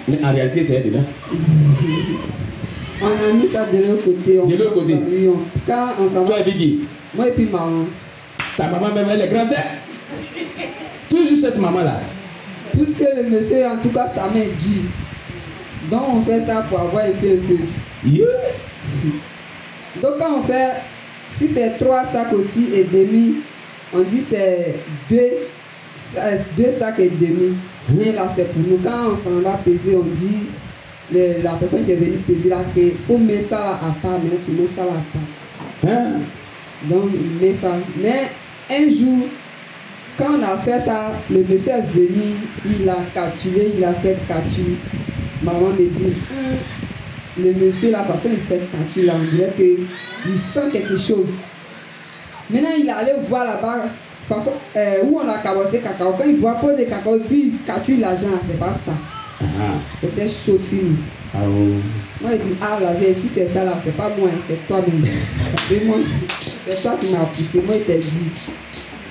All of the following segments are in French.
Mais en réalité, c'est dedans. On a mis ça de l'autre côté. De l'autre côté. Quand on s'en va. Toi et Biggie. Moi et puis maman. Ta maman même, elle est grande. Toujours cette maman-là. Puisque le monsieur, en tout cas, sa main est dure. Donc on fait ça pour avoir un peu. Yeah. Donc quand on fait, si c'est 3 sacs aussi et demi, on dit c'est 2 sacs et demi. Et là c'est pour nous. Quand on s'en va peser, on dit, la personne qui est venue peser là, qu'il faut mettre ça là à part, maintenant tu mets ça là à part. Hein? Donc il met ça. Mais un jour, quand on a fait ça, le monsieur est venu, il a calculé, il a fait calcul. Maman me dit, le monsieur là, parce qu'il fait calcul là, on dirait qu'il sent quelque chose. Maintenant il est allé voir là-bas, parce où on a cabossé cacao, quand il voit pas de cacao, puis il calcule l'argent là, c'est pas ça. C'était chaud sur nous. Moi il dit, ah la vie, si c'est ça là, c'est pas moi, c'est toi-même. C'est moi, c'est toi qui m'as poussé, moi il t'a dit.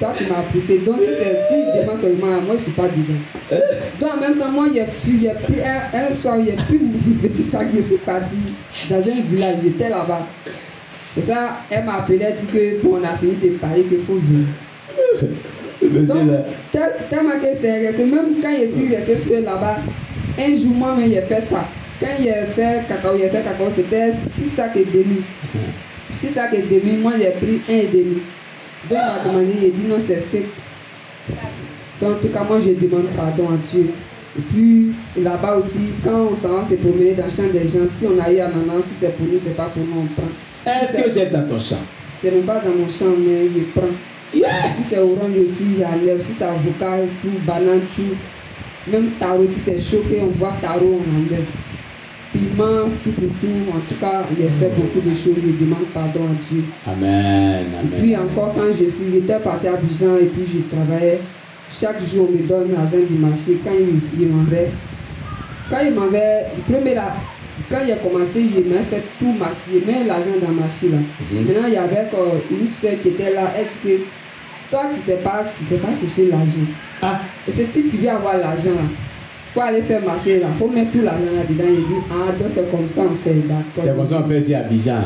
Toi tu m'as poussé, donc si demande seulement, moi je suis pas dedans. Donc en même temps, moi j'ai pris un soir, j'ai pris mon petit sac, je suis parti dans un village, j'étais là-bas. C'est ça, elle m'a appelé, elle dit que pour on a fini de parler qu'il faut venir. Donc, tellement que c'est resté, même quand je suis resté seul là-bas, un jour moi-même j'ai fait ça. Quand j'ai fait cacao, c'était 6 sacs et demi. 6 sacs et demi, moi j'ai pris 1 et demi. Donc il m'a demandé, il dit non c'est 7. Donc en tout cas moi je demande pardon à Dieu. Et puis là-bas aussi, quand on s'en va se promener dans le champ des gens, si on a eu un ananas, si c'est pour nous, c'est pas pour nous, on prend. Est-ce que c'est dans ton champ? Ce n'est pas dans mon champ, mais je prends. Yeah. Si c'est orange aussi, j'enlève. Si c'est avocat, tout, banane, tout. Même taro, si c'est choqué, on voit taro, on enlève. Piment, tout. En tout cas, j'ai fait beaucoup de choses. Je demande pardon à Dieu. Amen. Et puis encore, quand j'étais parti à Abidjan et puis je travaillais, chaque jour on me donne l'argent du marché. Quand il m'enlève, quand il a commencé, il m'a fait tout marcher, il met l'argent dans ma marché là. Maintenant, il y avait une soeur qui était là, elle dit que toi, tu sais pas chercher l'argent. Et c'est si tu veux avoir l'argent là, faut aller faire marcher là, faut mettre tout l'argent là-dedans. Il dit, donc c'est comme ça on fait, d'accord. C'est comme ça on fait ici à Abidjan.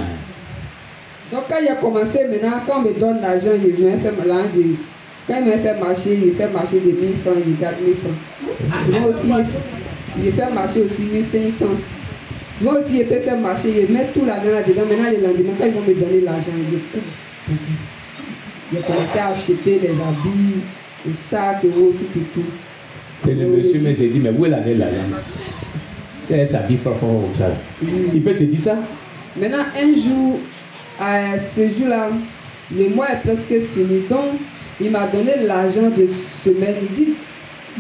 Donc quand il a commencé, maintenant, quand on me donne l'argent, il m'a fait l'argent. Quand il m'a fait marcher, il fait marcher de 1000 francs, il garde 1000 francs. Souvent aussi, il fait marcher aussi 1500. Souvent aussi, il peut faire marcher, il met tout l'argent là-dedans. Maintenant, le lendemain, quand ils vont me donner l'argent, je coupe. J'ai commencé à acheter les habits, les sacs, tout. Et le monsieur me s'est dit, mais où est l'argent? C'est sa vie fort au travail. Il peut se dire ça? Maintenant, un jour, ce jour-là, le mois est presque fini. Donc, il m'a donné l'argent de semaine. Il dit,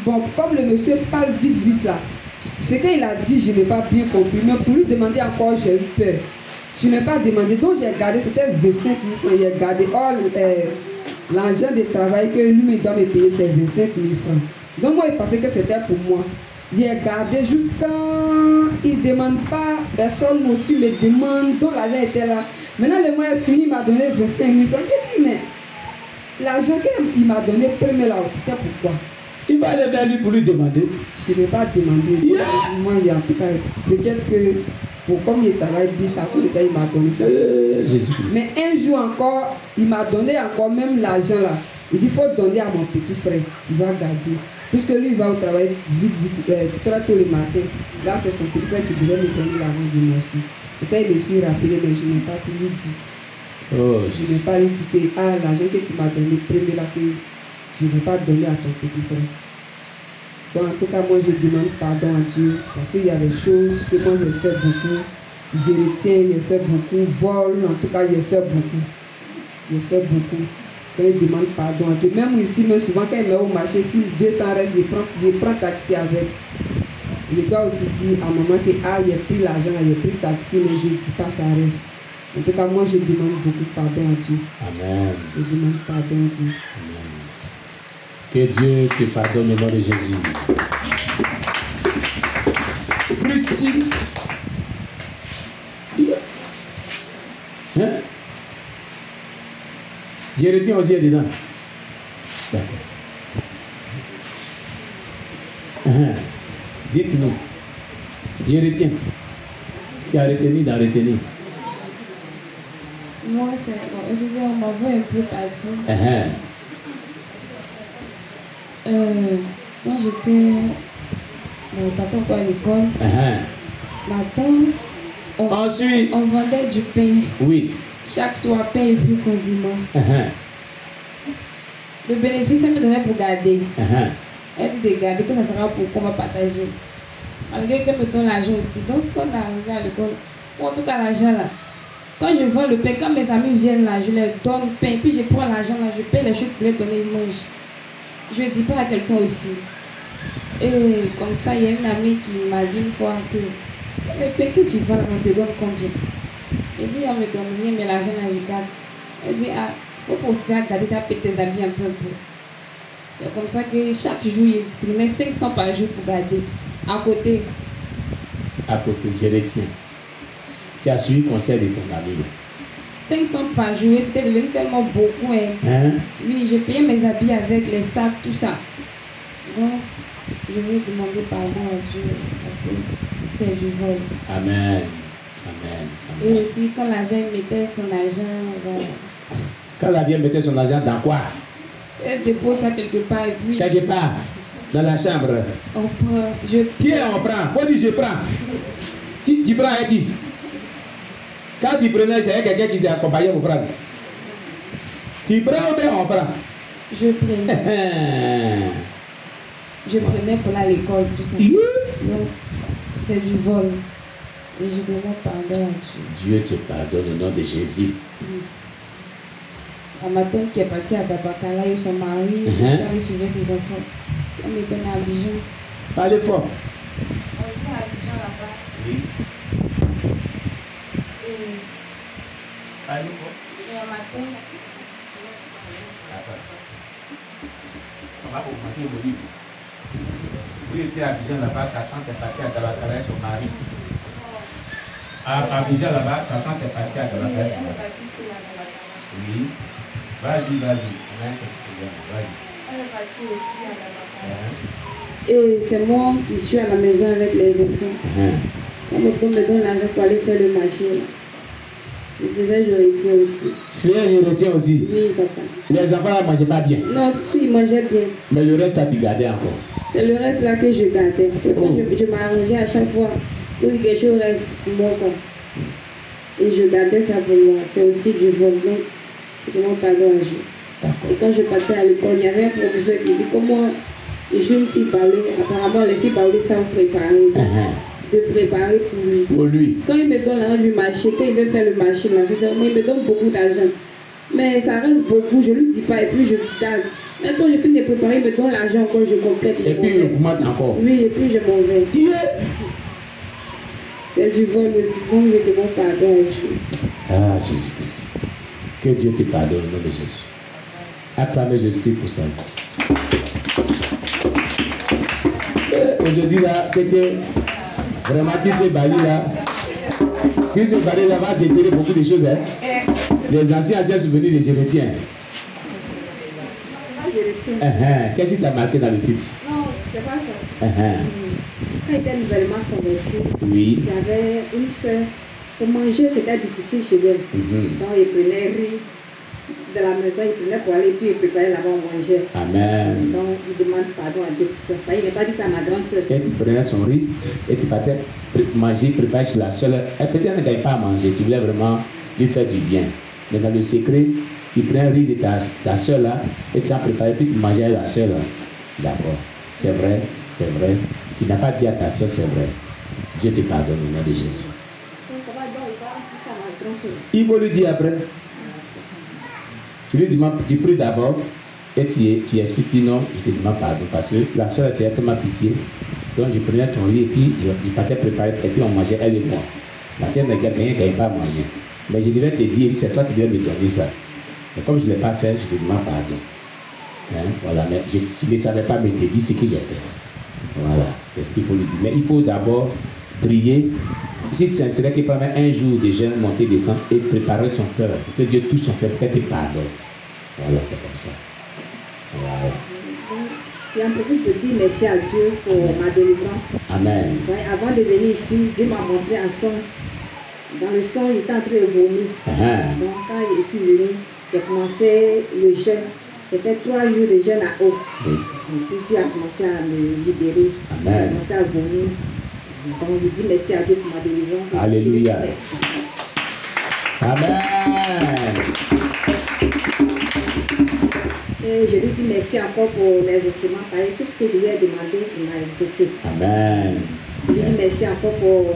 bon, comme le monsieur parle vite là, ce qu'il a dit, je n'ai pas bien compris. Mais pour lui demander encore, j'ai eu peur. Je n'ai pas demandé. Donc j'ai gardé, c'était 25 000 francs. J'ai gardé. Or, l'argent de travail que lui me doit me payer, c'est 25 000 francs. Donc moi, il pensait que c'était pour moi. J'ai gardé jusqu'à... Il ne demande pas, personne aussi me demande. Donc l'argent était là. Maintenant, le mois est fini, il m'a donné 25 000 francs. J'ai dit, mais l'argent qu'il m'a donné, premier là, c'était pourquoi? Il va aller vers lui pour lui demander. Je n'ai pas demandé. Yeah. Moi, en tout cas, peut-être que pour comme il travaille bien, ça pour ça, il m'a donné ça. Mais un jour encore, il m'a donné encore même l'argent là. Il dit, il faut donner à mon petit frère. Il va garder. Puisque lui, il va au travail vite, très tôt le matin. Là, c'est son petit frère qui devait me donner l'argent du marché. Et ça, il me suis rappelé, mais je n'ai pas pu lui dire. Je n'ai pas lui dit que l'argent que tu m'as donné, premier là, que je ne vais pas donner à ton petit frère. Donc en tout cas, moi je demande pardon à Dieu parce qu'il y a des choses que moi je fais beaucoup. Je retiens, je fais beaucoup, vol, en tout cas je fais beaucoup. Je fais beaucoup. Donc je demande pardon à Dieu. Même ici, mais souvent quand il met au marché, si 200 reste, je prends taxi avec. Je dois aussi dire à maman que j'ai pris l'argent, j'ai pris taxi, mais je ne dis pas ça reste. En tout cas, moi je demande beaucoup pardon à Dieu. Amen. Je demande pardon à Dieu. Amen. Que Dieu te pardonne au nom de Jésus. Priscille. Hein? J'ai retiens aussi dedans. D'accord. Dites-nous. Je retiens. Tu as retenu d'en retenir. Moi, c'est... Bon, excusez, on m'a vu un peu passer. Quand j'étais... pas encore à l'école, ma tante... Ensuite... On vendait du pain. Oui. Chaque soir, pain et puis condiment. Le bénéfice, elle me donnait pour garder. Elle dit de garder, que ça sera pour qu'on va partager. Malgré qu'elle me donne l'argent aussi. Donc, quand on arrive à l'école, en tout cas l'argent là, quand je vends le pain, quand mes amis viennent là, je leur donne le pain, puis je prends l'argent là, je paye les choses pour les donner, ils mangent. Je ne dis pas à quelqu'un aussi. Et comme ça, il y a une amie qui m'a dit une fois que le pain que tu vends, on te donne combien? Elle dit, on me donne rien, mais l'argent là, regarde. Elle dit, ah, il faut continuer à garder ça, payer tes habits un peu. C'est comme ça que chaque jour, il prenait 500 par jour pour garder. À côté. À côté, je retiens. Tu as suivi le conseil de ton ami. 500 par jour, c'était devenu tellement beaucoup. Oui, j'ai payé mes habits avec les sacs, tout ça. Donc, je veux demander pardon à Dieu parce que c'est du vol. Amen. Amen. Et aussi, quand la vieille mettait son argent, voilà. Quand la vieille mettait son argent dans quoi? Elle dépose ça quelque part et puis... Quelque part, dans la chambre. On prend, Qui est on prend? Faut dire je prends. Tu prends avec qui? Quand tu prenais, c'est quelqu'un qui t'accompagnait pour prendre. Tu prends ou bien on prend? Je prenais. Je prenais pour aller à l'école, tout ça. Donc, c'est du vol. Et je demande pardon à Dieu. Dieu te pardonne au nom de Jésus. Ma tante qui est partie à Dabakala et son mari, quand il suivait ses enfants, elle me donne à Abidjan. Parlez fort. On était à Abidjan là-bas. Oui. Parlez fort. Et ma tante. On va augmenter le volume. Vous étiez à Abidjan là-bas, ta tante est partie à Dabakala et son mari. À Abidjan là-bas, sa tante est partie à Dabakala et son mari. Oui. Vas-y, vas-y. Elle est partie aussi à Dabakala. Et c'est moi qui suis à la maison avec les enfants. Quand mon père me donne l'argent pour aller faire le marché, là. Je faisais, je retiens aussi. Tu fais, je retiens aussi? Oui, papa. Les enfants ne mangeaient pas bien? Non, si, ils mangeaient bien. Mais le reste, là, tu gardais encore? C'est le reste là que je gardais. Donc, je m'arrangeais à chaque fois pour que quelque chose reste pour moi. Quoi. Et je gardais ça pour moi. C'est aussi du vol. Donc, je demande pardon à Dieu. Et quand je partais à l'école, il y avait un professeur qui dit comment je suis une fille parler. Apparemment, les filles parler sans préparer. De préparer pour lui. Pour lui. Quand il me donne l'argent du marché, quand il veut faire le marché, là, il me donne beaucoup d'argent. Mais ça reste beaucoup, je ne lui dis pas et puis je garde. Mais quand je finis de préparer, il me donne l'argent encore, je complète. Et puis il augmente encore. Oui, et puis je m'en vais. C'est du vol aussi, donc je demande pardon à Dieu. Ah, Jésus-Christ. Que Dieu te pardonne au nom de Jésus. Acclamez Jésus pour ça. Aujourd'hui là, c'était vraiment qui s'est bali là. Qui s'est bali là va déterrer beaucoup de choses. Hein? Les anciens souvenirs de Jérémie. Qu'est-ce qui t'a marqué dans le but? Non, c'est pas ça. Quand il était nouvellement converti, il y avait une soeur. Pour manger, c'était difficile chez elle. Donc, il prenait riz de la maison, il prenait pour aller, puis il préparait là-bas, on mangeait. Amen. Donc, il demande pardon à Dieu pour ça. Il n'a pas dit ça à ma grande soeur. Quand tu prenais son riz et tu partais manger, préparer chez la soeur, elle peut ne gagne pas à manger. Tu voulais vraiment lui faire du bien. Mais dans le secret, tu prends un riz de ta soeur là et tu as préparé, puis tu mangeais à la soeur là. D'accord. C'est vrai, c'est vrai. Tu n'as pas dit à ta soeur, c'est vrai. Dieu te pardonne au nom de Jésus. Il faut lui dire après. Tu lui demandes, tu pries d'abord et tu expliques, dis non, je te demande pardon parce que la soeur était tellement pitié. Donc je prenais ton riz et puis je partais préparer et puis on mangeait elle et moi. La soeur ne gagnait pas à manger. Mais je devais te dire, c'est toi qui devais me donner ça. Mais comme je ne l'ai pas fait, je te demande pardon. Hein? Voilà, mais tu ne savais pas me dire ce que j'ai fait. Voilà, c'est ce qu'il faut lui dire. Mais il faut d'abord prier. Si c'est vrai qu'il peut mettre un jour de jeûne, monter, descendre et préparer son cœur, pour que Dieu touche son cœur, pour qu'il te pardonne. Voilà, c'est comme ça. Voilà. J'en profite de dire merci à Dieu pour ma délivrance. Amen. Ouais, avant de venir ici, Dieu m'a montré un songe. Dans le songe, j'étais en train de vomir. Donc quand je suis venue, j'ai commencé le jeûne. J'ai fait 3 jours de jeûne à eau. Et puis Dieu a commencé à me libérer. J'ai commencé à vomir. Donc je dis merci à Dieu pour ma délivrance. Alléluia. Amen. Et je lui dis merci encore pour l'exaucement. Tout ce que je lui ai demandé, il m'a exaucé. Amen. Je lui dis merci encore pour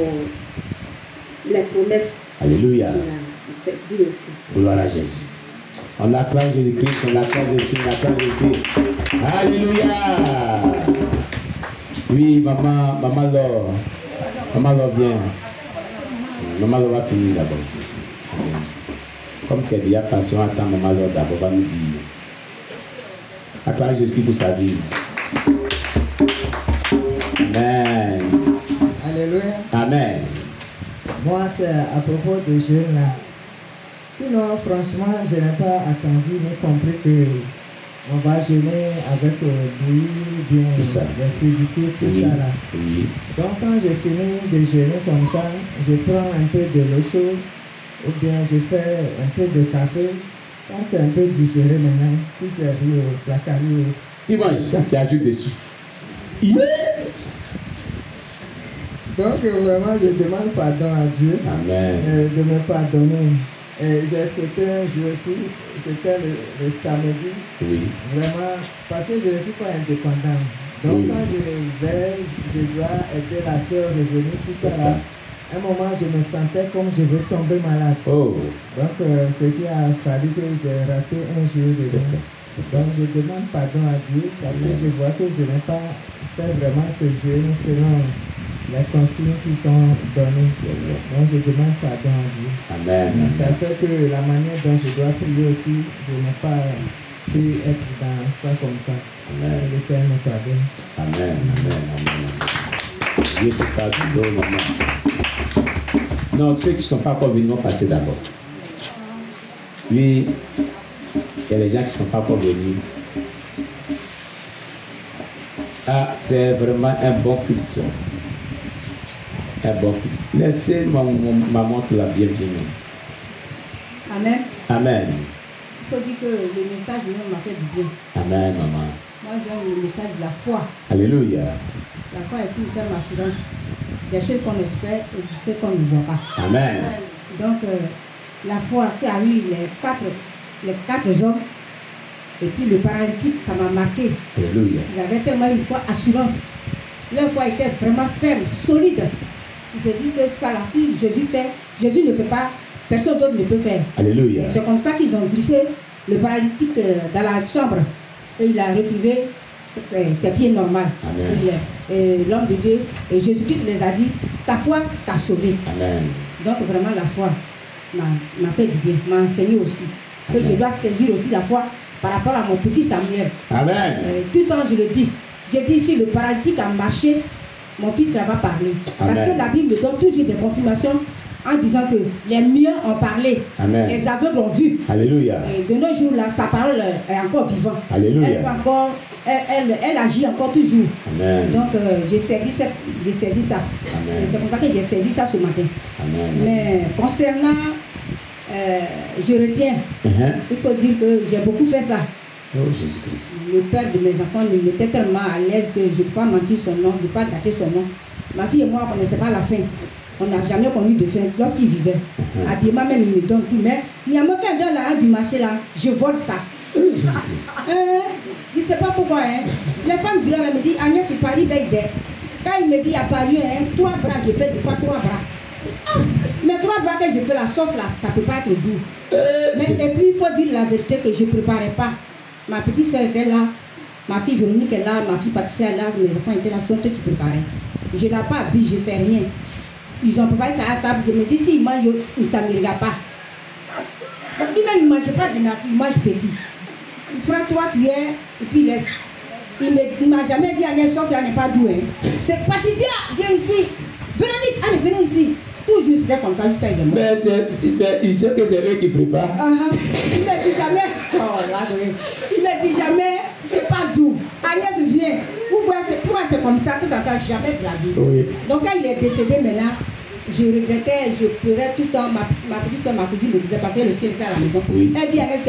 les promesses. Alléluia. Il a dit aussi. Gloire à Jésus. On acclame Jésus-Christ, on acclame Jésus-Christ, on acclame Jésus-Christ. Alléluia. Oui, maman Laure. Maman Laure, viens. Maman Laure va finir d'abord. Comme tu es déjà patient, attends maman Laure d'abord, va nous dire. Acclame Jésus-Christ pour sa vie. Amen. Alléluia. Amen. Moi, c'est à propos de jeûne là. Sinon, franchement, je n'ai pas attendu ni compris que on va jeûner avec bouillie, bien des crudités, tout ça là. Oui. Donc, quand je finis de jeûner comme ça, je prends un peu de l'eau chaude ou bien je fais un peu de café. Quand c'est un peu digéré maintenant, si c'est riz au placali. Tu manges, tu ajoutes dessus. Donc, vraiment, je demande pardon à Dieu de me pardonner. J'ai sauté un jour aussi, c'était le samedi. Oui. Vraiment, parce que je ne suis pas indépendant. Donc quand je vais, je dois aider la soeur à revenir, tout ça là. À un moment, je me sentais comme je veux tomber malade. Donc, ce qui a fallu que j'ai raté un jour de vie. Donc, je demande pardon à Dieu parce que je vois que je n'ai pas fait vraiment ce jeûne selon les consignes qui sont données. Donc je demande pardon à Dieu. Amen. Ça fait que la manière dont je dois prier aussi, je n'ai pas pu être dans ça comme ça. Amen. Que le Seigneur me pardonne. Amen. Amen. Amen. Dieu te pardonne, maman. Non, ceux qui ne sont pas encore venus vont passer d'abord. Oui, il y a les gens qui ne sont pas encore venus. Ah, c'est vraiment un bon culte. Un bon culte. Laissez maman te la bienvenue. Amen. Amen. Il faut dire que le message de l'homme m'a fait du bien. Amen, maman. Moi, j'aime le message de la foi. Alléluia. La foi est une ferme assurance des choses qu'on espère et de ce qu'on ne voit pas. Amen. Donc, la foi qui a eu les quatre hommes, et puis le paralytique, ça m'a marqué. Alléluia. Ils avaient tellement une foi assurance. Leur foi était vraiment ferme, solide. Ils se disent que ça, là, si Jésus fait, Jésus ne fait pas, personne d'autre ne peut faire. Alléluia. Et c'est comme ça qu'ils ont glissé le paralytique dans la chambre. Et il a retrouvé ses pieds normaux. Et l'homme de Dieu, et Jésus-Christ les a dit, ta foi t'a sauvé. Amen. Donc vraiment la foi m'a fait du bien, m'a enseigné aussi. Que je dois saisir aussi la foi par rapport à mon petit Samuel. Amen. Tout le temps je le dis. J'ai dit si le paralytique a marché, mon fils ça va parler. Amen. Parce que la Bible donne toujours des confirmations en disant que les miens ont parlé. Amen. Les aveugles ont vu. Alléluia. Et de nos jours là, sa parole est encore vivante. Alléluia. Elle, peut encore, elle agit encore toujours. Amen. Donc j'ai saisi ça. Amen. Et c'est comme ça que j'ai saisi ça ce matin. Amen. Mais concernant, je retiens, il faut dire que j'ai beaucoup fait ça. Oh Jésus-Christ. Le père de mes enfants, il était tellement à l'aise que je ne peux pas mentir son nom, je ne peux pas gâter son nom. Ma fille et moi, on ne connaissait pas la faim. On n'a jamais connu de faim lorsqu'il vivait. Habillement même, il me donne tout. Mais il y a quelqu'un dans la du marché là, je vole ça. Je ne sais pas pourquoi. Hein. Les femmes du là me disent, Agnès, c'est Paris Beidé. Quand il me dit, il y a Paris, 3 bras, j'ai fait 2 fois 3 bras. Mais 3 bras que j'ai fait la sauce là, ça ne peut pas être doux. Mais et puis il faut dire la vérité que je ne préparais pas. Ma petite soeur était là, ma fille Véronique est là, ma fille Patricia est là, mes enfants étaient là, sont eux qui préparaient. Je ne l'ai pas habillé, je ne fais rien. Ils ont préparé ça à la table, je me dis s'ils mangent, ça ne me regarde pas. Donc lui-même, il ne mange pas de nature, il mange petit. Il prend 3 cuillères et puis il laisse. Il ne m'a jamais dit, Agnès, sauce là n'est pas doux. Hein. C'est Patricia, viens ici. Véronique, allez, venez ici. Toujours c'était comme ça jusqu'à il est mort. Mais il sait que c'est eux qui préparent. Il ne me dit jamais, oh là, il ne me dit jamais, c'est pas doux. Agnès vient. Pourquoi c'est comme ça, tout à temps, jamais de la vie. Oui. Donc quand il est décédé maintenant, je regrettais, je pleurais tout le temps. Ma petite soeur, ma cousine me disait, parce que le ciel était à la maison. Oui. Elle dit, Agnès,